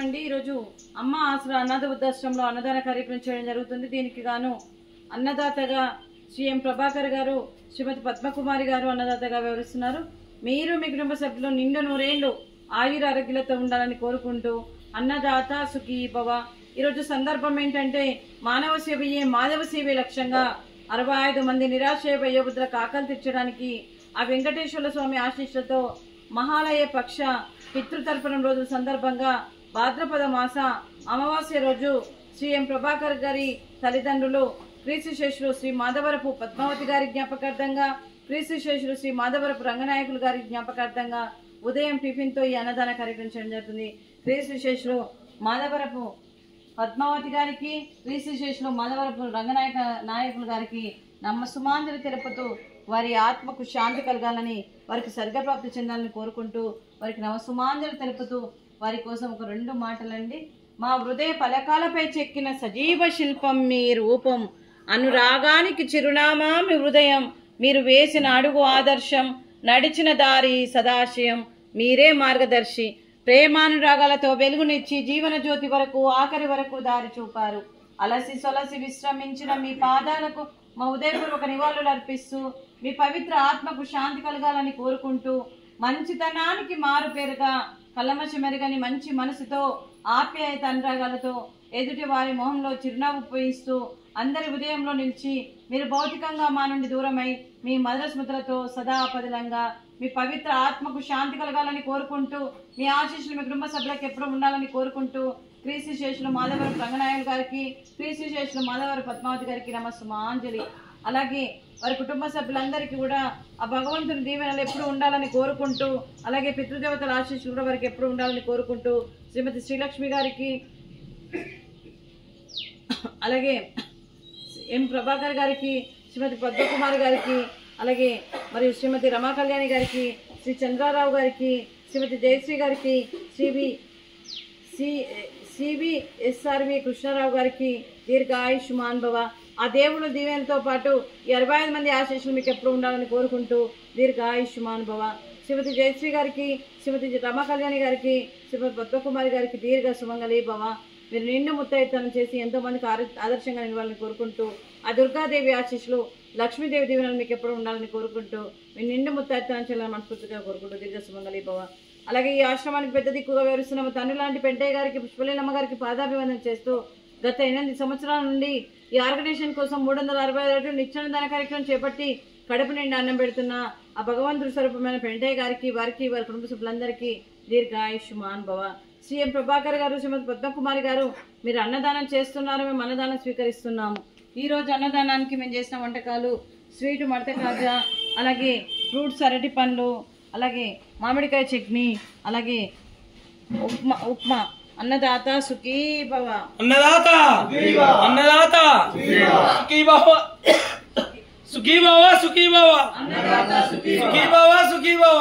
అండి. ఈరోజు అమ్మ ఆసరా అనాథ వృద్ధాశ్రమంలో అన్నదాన కార్యక్రమం చేయడం జరుగుతుంది. దీనికి గాను అన్నదాతగా శ్రీ ఎం ప్రభాకర్ గారు, శ్రీమతి పద్మకుమారి గారు అన్నదాతగా వ్యవహరిస్తున్నారు. మీరు మీ కుటుంబ సభ్యులు నిండు నూరేళ్లు ఆయుర ఆరోగ్యాలతో ఉండాలని కోరుకుంటూ అన్నదాత సుఖీ భవ. ఈరోజు సందర్భం ఏంటంటే మానవ సేవయే మాధవ సేవే లక్ష్యంగా 65 మంది నిరాశ్రయ వయోవృద్ధులకు ఆకలి తీర్చడానికి ఆ వెంకటేశ్వర స్వామి ఆశీస్సులతో మహాలయ పక్ష పితృతర్పణం రోజు సందర్భంగా భాద్రపద మాస అమావాస్య రోజు శ్రీ ఎం ప్రభాకర్ గారి తల్లిదండ్రులు క్రీస్తుశేషులు శ్రీ మాధవరపు పద్మావతి గారి జ్ఞాపకార్థంగా, క్రీస్తుశేషులు శ్రీ మాధవరపు రంగనాయకులు గారి జ్ఞాపకార్థంగా ఉదయం టిఫిన్ తో ఈ అన్నదాన కార్యక్రమం చేయడం జరుగుతుంది. క్రీస్తుశేషులు మాధవరపు పద్మావతి గారికి, క్రీస్తుశేషులు మాధవరపు నాయకులు గారికి నమస్సుమాంజలి తెలుపుతూ వారి ఆత్మకు శాంతి కలగాలని, వారికి స్వర్గప్రాప్తి చెందాలని కోరుకుంటూ వారికి నమస్సుమాంజలి తెలుపుతూ వారి కోసం ఒక 2 మాటలండి. మా హృదయ పలకాలపై చెక్కిన సజీవ శిల్పం మీ రూపం, అనురాగానికి చిరునామా మీ హృదయం, మీరు వేసిన అడుగు ఆదర్శం, నడిచిన దారి సదాశయం, మీరే మార్గదర్శి. ప్రేమానురాగాలతో వెలుగునిచ్చి జీవన జ్యోతి వరకు ఆఖరి వరకు దారి చూపారు. అలసి సొలసి విశ్రమించిన మీ పాదాలకు మా ఉదయపూర్వక నివాళులు అర్పిస్తూ మీ పవిత్ర ఆత్మకు శాంతి కలగాలని కోరుకుంటూ మంచితనానికి మారు పేరుగా కలమష మెరుగని మంచి మనసుతో ఆప్యాయత అనురాగాలతో ఎదుటి వారి మొహంలో చిరునవ్వు పోయిస్తూ అందరి ఉదయంలో నిలిచి మీరు భౌతికంగా మా నుండి దూరమై మీ మధుర స్మృతులతో సదా పదిలంగా మీ పవిత్ర ఆత్మకు శాంతి కలగాలని కోరుకుంటూ మీ ఆశీస్సులు మీ కుటుంబ సభ్యులకు ఎప్పుడు ఉండాలని కోరుకుంటూ క్రీస్తుశేషులు మాధవరపు రంగనాయకులు గారికి, క్రీస్తుశేషులు మాధవరపు పద్మావతి గారికి నమస్సుమాంజలి. అలాగే వారి కుటుంబ సభ్యులందరికీ కూడా ఆ భగవంతుని దీవెనలు ఎప్పుడు ఉండాలని కోరుకుంటూ, అలాగే పితృదేవతల ఆశీస్సులు కూడా వారికి ఎప్పుడు ఉండాలని కోరుకుంటూ శ్రీమతి శ్రీలక్ష్మి గారికి, అలాగే ఎం ప్రభాకర్ గారికి, శ్రీమతి పద్మకుమారి గారికి, అలాగే మరియు శ్రీమతి రమా కళ్యాణి గారికి, శ్రీ చంద్రారావు గారికి, శ్రీమతి జయశ్రీ గారికి, సిబిఎస్ఆర్వి కృష్ణారావు గారికి దీర్ఘాయుష్మాన్ భవ. ఆ దేవుడు దీవెనతో పాటు ఈ 65 మంది ఆశీస్సులు మీకు ఎప్పుడు ఉండాలని కోరుకుంటూ దీర్ఘాయుష్మాన్ భవ. శ్రీమతి జయశ్రీ గారికి, శ్రీమతి రమా కళ్యాణి గారికి, శ్రీమతి పద్మకుమారి గారికి దీర్ఘ సుమంగళి భవ. మీరు నిండు ముత్తైతనం చేసి ఎంతో మందికి ఆదర్శంగా నిలవాలని కోరుకుంటూ ఆ దుర్గాదేవి ఆశీస్సులు, లక్ష్మీదేవి దీవెనలు మీకు ఎప్పుడు ఉండాలని కోరుకుంటూ మీరు నిండు ముత్తైతనం చేయాలని మనస్ఫూర్తిగా కోరుకుంటూ దీర్ఘ సుమంగళి భవ. అలాగే ఈ ఆశ్రమానికి పెద్ద దిక్కుగా వ్యవహరిస్తున్న మా తండ్రి లాంటి పెంటయ్య గారికి, పుష్పలీలమ్మ గారికి పాదాభివందన చేస్తూ గత 8 సంవత్సరాల నుండి ఈ ఆర్గనైజేషన్ కోసం 365 నిత్యాన్నదాన కార్యక్రమం చేపట్టి కడుపు నిండా అన్నం పెడుతున్న ఆ భగవంతుడి స్వరూపమైన పెంటయ్య గారికి, వారికి వారి కుటుంబ సభ్యులందరికీ దీర్ఘాయుష్మాన్ భవ. శ్రీఎం ప్రభాకర్ గారు, శ్రీమతి పద్మకుమారి గారు, మీరు అన్నదానం చేస్తున్నారు, మేము అన్నదానం స్వీకరిస్తున్నాము. ఈ రోజు అన్నదానానికి మేము చేసిన వంటకాలు స్వీటు మడత కాజా, అలాగే ఫ్రూట్స్ అరటి పండ్లు, అలాగే మామిడికాయ చట్నీ, అలాగే ఉప్మా. అన్నదాత సుఖీ భవ. అన్నదాత అన్నదాత సుఖీ భవ, సుఖీ భవ, సుఖీ భవ, సుఖీ భవ, సుఖీ భవ.